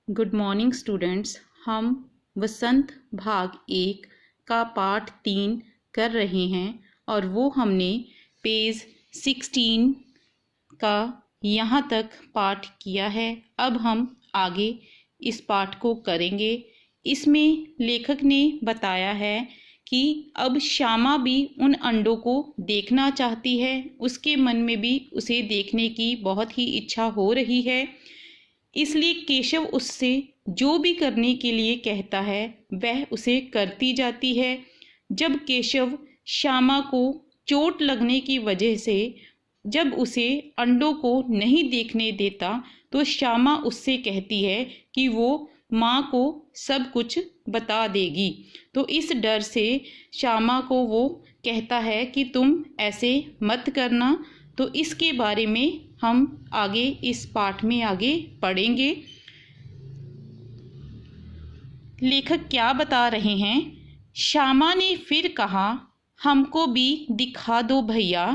Good morning students. हम वसंत भाग 1 का पाठ 3 कर रहे हैं और वो हमने पेज 16 का यहाँ तक पाठ किया है। अब हम आगे इस पाठ को करेंगे। इसमें लेखक ने बताया है कि अब श्यामा भी उन अंडों को देखना चाहती है। उसके मन में भी उसे देखने की बहुत ही इच्छा हो रही है, इसलिए केशव उससे जो भी करने के लिए कहता है वह उसे करती जाती है। जब केशव श्यामा को चोट लगने की वजह से जब उसे अंडों को नहीं देखने देता तो श्यामा उससे कहती है कि वो माँ को सब कुछ बता देगी। तो इस डर से श्यामा को वो कहता है कि तुम ऐसे मत करना। तो इसके बारे में हम आगे इस पाठ में आगे पढ़ेंगे। लेखक क्या बता रहे हैं। श्यामा ने फिर कहा, हमको भी दिखा दो भैया।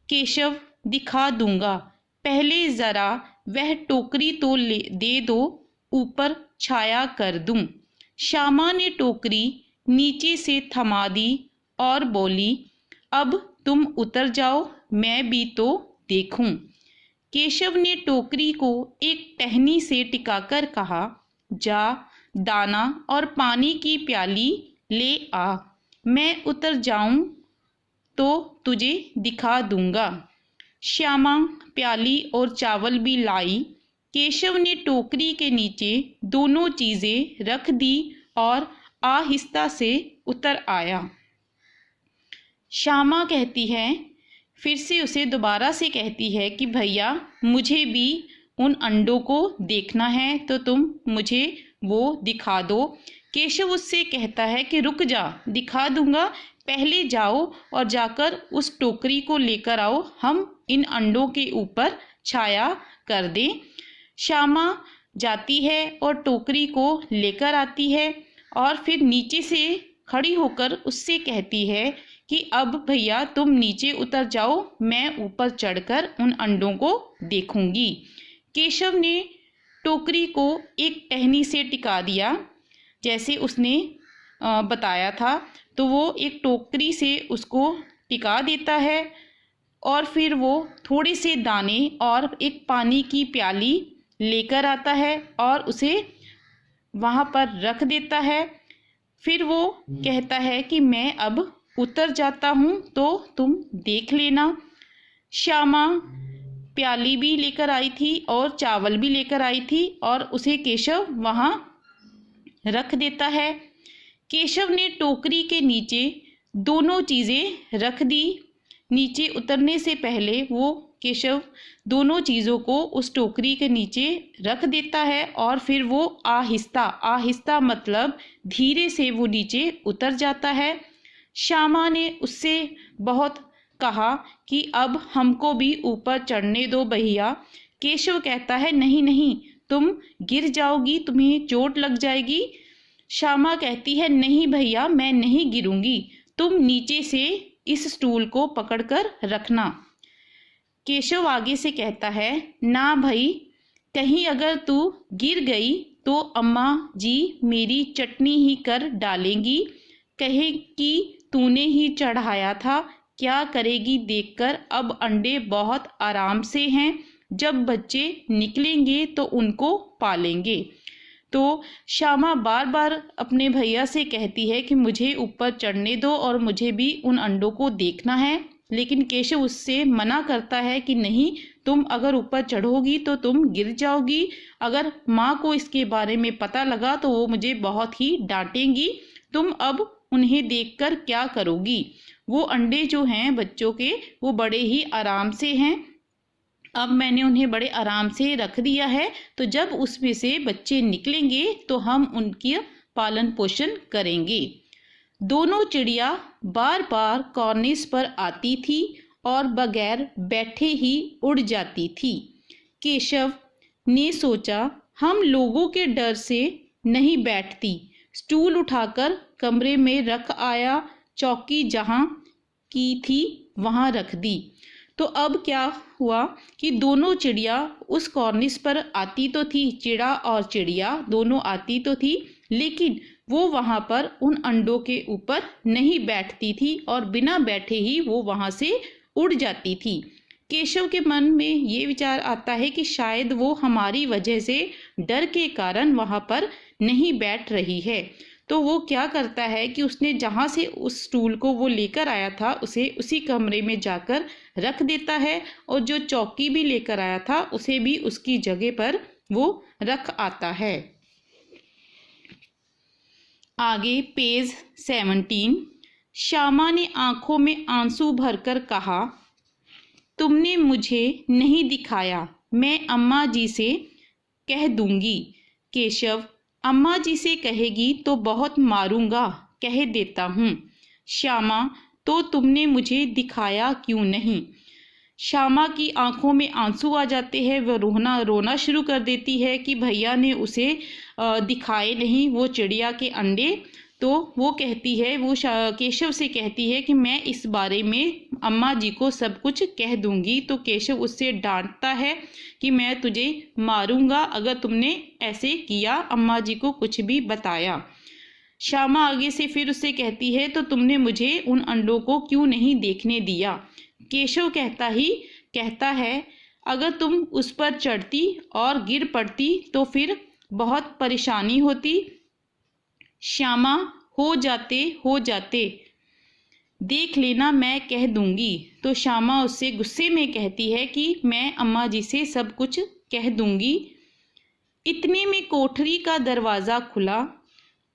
केशव, दिखा दूंगा, पहले ज़रा वह टोकरी तो दे दो, ऊपर छाया कर दूं। श्यामा ने टोकरी नीचे से थमा दी और बोली, अब तुम उतर जाओ, मैं भी तो देखूं। केशव ने टोकरी को एक टहनी से टिकाकर कहा, जा दाना और पानी की प्याली ले आ, मैं उतर जाऊं तो तुझे दिखा दूंगा। श्यामा प्याली और चावल भी लाई। केशव ने टोकरी के नीचे दोनों चीज़ें रख दी और आहिस्ता से उतर आया। श्यामा कहती है, फिर से उसे दोबारा से कहती है कि भैया मुझे भी उन अंडों को देखना है, तो तुम मुझे वो दिखा दो। केशव उससे कहता है कि रुक जा, दिखा दूंगा, पहले जाओ और जाकर उस टोकरी को लेकर आओ, हम इन अंडों के ऊपर छाया कर दें। श्यामा जाती है और टोकरी को लेकर आती है और फिर नीचे से खड़ी होकर उससे कहती है कि अब भैया तुम नीचे उतर जाओ, मैं ऊपर चढ़कर उन अंडों को देखूंगी। केशव ने टोकरी को एक टहनी से टिका दिया जैसे उसने बताया था। तो वो एक टोकरी से उसको टिका देता है और फिर वो थोड़े से दाने और एक पानी की प्याली लेकर आता है और उसे वहाँ पर रख देता है। फिर वो कहता है कि मैं अब उतर जाता हूँ, तो तुम देख लेना। श्यामा प्याली भी लेकर आई थी और चावल भी लेकर आई थी और उसे केशव वहाँ रख देता है। केशव ने टोकरी के नीचे दोनों चीज़ें रख दी। नीचे उतरने से पहले वो केशव दोनों चीज़ों को उस टोकरी के नीचे रख देता है और फिर वो आहिस्ता आहिस्ता मतलब धीरे से वो नीचे उतर जाता है। श्यामा ने उससे बहुत कहा कि अब हमको भी ऊपर चढ़ने दो भैया। केशव कहता है, नहीं नहीं, तुम गिर जाओगी, तुम्हें चोट लग जाएगी। श्यामा कहती है, नहीं भैया मैं नहीं गिरूंगी, तुम नीचे से इस स्टूल को पकड़कर रखना। केशव आगे से कहता है, ना भाई, कहीं अगर तू गिर गई तो अम्मा जी मेरी चटनी ही कर डालेंगी, कहे कि तूने ही चढ़ाया था, क्या करेगी देखकर, अब अंडे बहुत आराम से हैं, जब बच्चे निकलेंगे तो उनको पालेंगे। तो श्यामा बार बार अपने भैया से कहती है कि मुझे ऊपर चढ़ने दो और मुझे भी उन अंडों को देखना है, लेकिन केशव उससे मना करता है कि नहीं, तुम अगर ऊपर चढ़ोगी तो तुम गिर जाओगी, अगर माँ को इसके बारे में पता लगा तो वो मुझे बहुत ही डांटेंगी, तुम अब उन्हें देखकर क्या करोगी। वो अंडे जो हैं बच्चों के वो बड़े ही आराम से हैं, अब मैंने उन्हें बड़े आराम से रख दिया है, तो जब उसमें से बच्चे निकलेंगे तो हम उनकी पालन पोषण करेंगे। दोनों चिड़िया बार बार कॉर्निस पर आती थी और बगैर बैठे ही उड़ जाती थी। केशव ने सोचा, हम लोगों के डर से नहीं बैठती, स्टूल उठाकर कमरे में रख आया, चौकी जहाँ की थी वहाँ रख दी। तो अब क्या हुआ कि दोनों चिड़िया उस कॉर्निस पर आती तो थी, चिड़ा और चिड़िया दोनों आती तो थी, लेकिन वो वहाँ पर उन अंडों के ऊपर नहीं बैठती थी और बिना बैठे ही वो वहाँ से उड़ जाती थी। केशव के मन में ये विचार आता है कि शायद वो हमारी वजह से डर के कारण वहाँ पर नहीं बैठ रही है। तो वो क्या करता है कि उसने जहाँ से उस स्टूल को वो लेकर आया था उसे उसी कमरे में जाकर रख देता है, और जो चौकी भी लेकर आया था उसे भी उसकी जगह पर वो रख आता है। आगे पेज 17। श्यामा ने आंखों में आंसू भरकर कहा, तुमने मुझे नहीं दिखाया, मैं अम्मा जी से कह दूंगी। केशव, अम्मा जी से कहेगी तो बहुत मारूंगा, कह देता हूँ। श्यामा, तो तुमने मुझे दिखाया क्यों नहीं? श्यामा की आंखों में आंसू आ जाते हैं, वह रोना शुरू कर देती है कि भैया ने उसे दिखाए नहीं वो चिड़िया के अंडे। तो वो कहती है, वो केशव से कहती है कि मैं इस बारे में अम्मा जी को सब कुछ कह दूंगी। तो केशव उससे डांटता है कि मैं तुझे मारूंगा अगर तुमने ऐसे किया, अम्मा जी को कुछ भी बताया। श्यामा आगे से फिर उससे कहती है, तो तुमने मुझे उन अंडों को क्यों नहीं देखने दिया? केशव कहता है, अगर तुम उस पर चढ़ती और गिर पड़ती तो फिर बहुत परेशानी होती। श्यामा, हो जाते देख लेना, मैं कह दूंगी। तो श्यामा उससे गुस्से में कहती है कि मैं अम्मा जी से सब कुछ कह दूंगी। इतने में कोठरी का दरवाज़ा खुला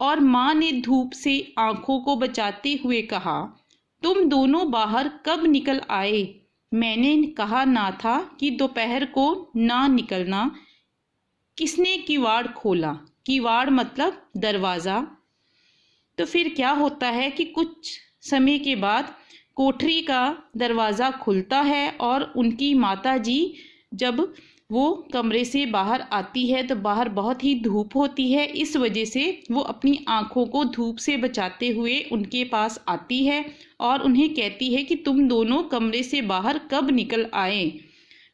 और माँ ने धूप से आंखों को बचाते हुए कहा, तुम दोनों बाहर कब निकल आए? मैंने कहा ना था कि दोपहर को ना निकलना। किसने किवाड़ खोला? किवाड़ मतलब दरवाज़ा। तो फिर क्या होता है कि कुछ समय के बाद कोठरी का दरवाज़ा खुलता है और उनकी माता जी जब वो कमरे से बाहर आती है तो बाहर बहुत ही धूप होती है। इस वजह से वो अपनी आंखों को धूप से बचाते हुए उनके पास आती है और उन्हें कहती है कि तुम दोनों कमरे से बाहर कब निकल आए?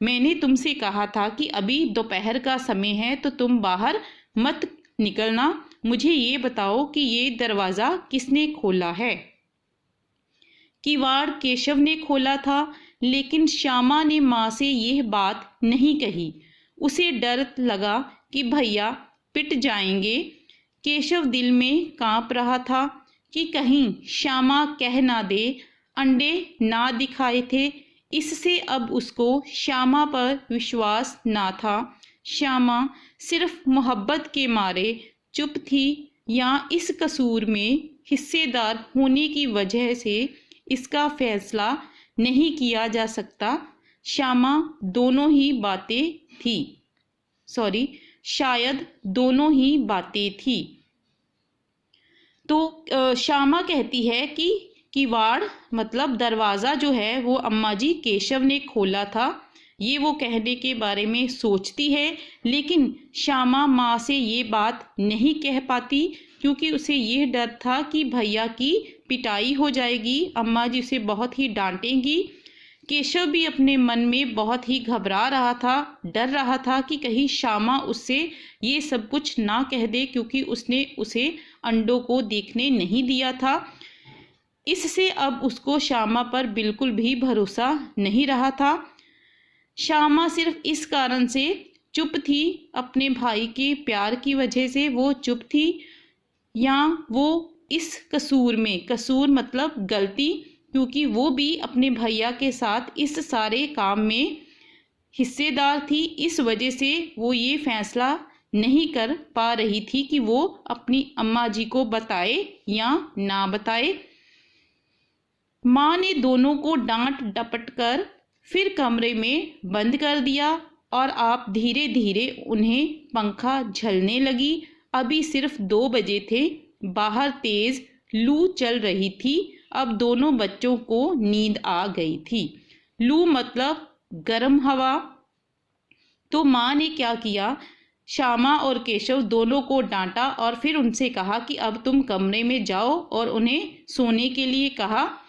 मैंने तुमसे कहा था कि अभी दोपहर का समय है तो तुम बाहर मत निकलना। मुझे ये बताओ कि ये दरवाज़ा किसने खोला है? किवाड़ केशव ने खोला था, लेकिन श्यामा ने माँ से यह बात नहीं कही। उसे डर लगा कि भैया पिट जाएंगे। केशव दिल में कांप रहा था कि कहीं श्यामा कह ना दे अंडे ना दिखाए थे। इससे अब उसको श्यामा पर विश्वास ना था। श्यामा सिर्फ मोहब्बत के मारे चुप थी या इस कसूर में हिस्सेदार होने की वजह से इसका फैसला नहीं किया जा सकता। शायद दोनों ही बातें थी। तो श्यामा कहती है कि किवाड़ मतलब दरवाज़ा जो है वो अम्मा जी केशव ने खोला था। ये वो कहने के बारे में सोचती है, लेकिन श्यामा माँ से ये बात नहीं कह पाती क्योंकि उसे ये डर था कि भैया की पिटाई हो जाएगी, अम्मा जी उसे बहुत ही डांटेंगी। केशव भी अपने मन में बहुत ही घबरा रहा था, डर रहा था कि कहीं श्यामा उससे ये सब कुछ ना कह दे क्योंकि उसने उसे अंडों को देखने नहीं दिया था। इससे अब उसको श्यामा पर बिल्कुल भी भरोसा नहीं रहा था। श्यामा सिर्फ इस कारण से चुप थी, अपने भाई के प्यार की वजह से वो चुप थी, या वो इस कसूर मतलब गलती, क्योंकि वो भी अपने भैया के साथ इस सारे काम में हिस्सेदार थी। इस वजह से वो ये फैसला नहीं कर पा रही थी कि वो अपनी अम्मा जी को बताए या ना बताए। माँ ने दोनों को डांट डपट कर फिर कमरे में बंद कर दिया और आप धीरे धीरे उन्हें पंखा झलने लगी। अभी सिर्फ 2 बजे थे, बाहर तेज लू चल रही थी। अब दोनों बच्चों को नींद आ गई थी। लू मतलब गर्म हवा। तो माँ ने क्या किया, श्यामा और केशव दोनों को डांटा और फिर उनसे कहा कि अब तुम कमरे में जाओ और उन्हें सोने के लिए कहा।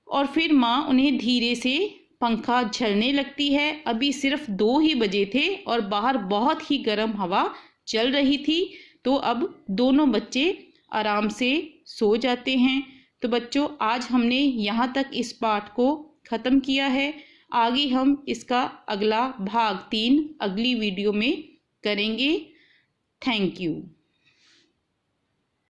और फिर माँ उन्हें धीरे से पंखा झलने लगती है। अभी सिर्फ 2 ही बजे थे और बाहर बहुत ही गर्म हवा चल रही थी। तो अब दोनों बच्चे आराम से सो जाते हैं। तो बच्चों, आज हमने यहाँ तक इस पाठ को ख़त्म किया है। आगे हम इसका अगला भाग 3 अगली वीडियो में करेंगे। Thank you.